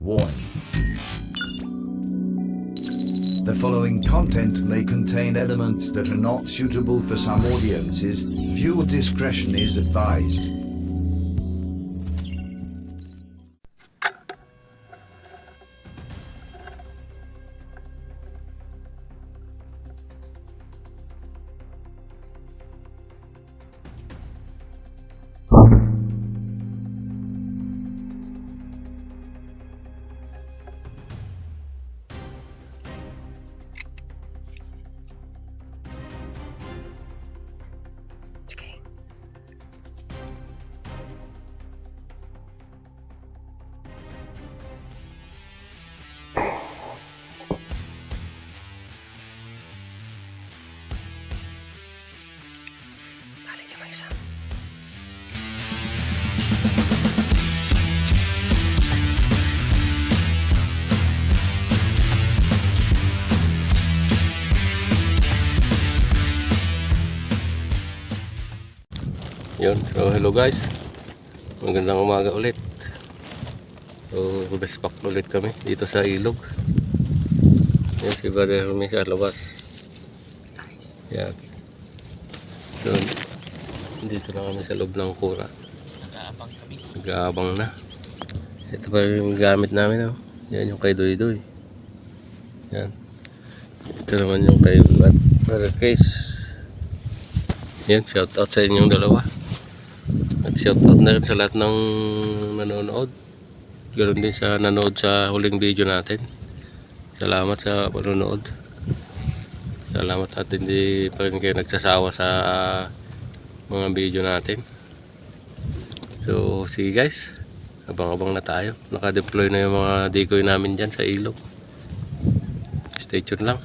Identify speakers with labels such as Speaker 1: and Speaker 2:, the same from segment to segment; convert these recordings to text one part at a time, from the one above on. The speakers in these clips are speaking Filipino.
Speaker 1: Warning. The following content may contain elements that are not suitable for some audiences. Viewer discretion is advised.
Speaker 2: Yun, so hello guys, magandang umaga ulit. So best pack ulit kami dito sa ilog. Yan si Brother Rumi sa labas. Yan. So dito na kami sa loob ng kura. Nag-aabang na. Ito pa yung gamit namin, oh. Yan yung kay Doy Doy. Yan. Ito naman yung kay Brother Case. Yan, shout out sa inyong dalawa. At shoutout na rin sa lahat ng nanonood. Ganoon din sa nanood sa huling video natin. Salamat sa panonood. Salamat at hindi pa rin kayo nagsasawa sa mga video natin. So sige guys, abang-abang na tayo. Naka-deploy na yung mga decoy namin dyan sa ilog. Stay tuned lang.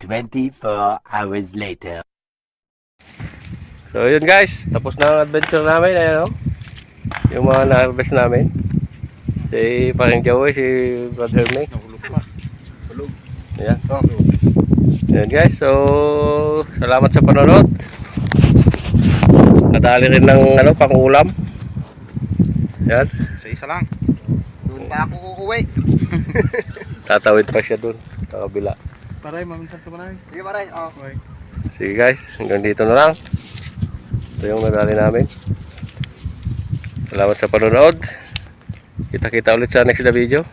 Speaker 3: 24 hours later.
Speaker 2: So yun guys, tapos na ang adventure namin. Ayan o. Yung mga na-harvest namin. Si Paring Joey, si Brother May.
Speaker 4: Nahulog pa. Hulog.
Speaker 2: Ayan.
Speaker 4: Oh.
Speaker 2: Ayan guys, so salamat sa panonood. Nadali rin ng pang-ulam. Ayan.
Speaker 4: Isa lang. Doon pa ako uuwi.
Speaker 2: Tatawid pa siya dun sa kabila.
Speaker 4: Paray, maminsan ito maray. Sige paray. Oh. Okay.
Speaker 2: Sige guys, hanggang dito na lang. Ito yung nadali namin. Salamat sa panonood. Kita-kita ulit sa next na video.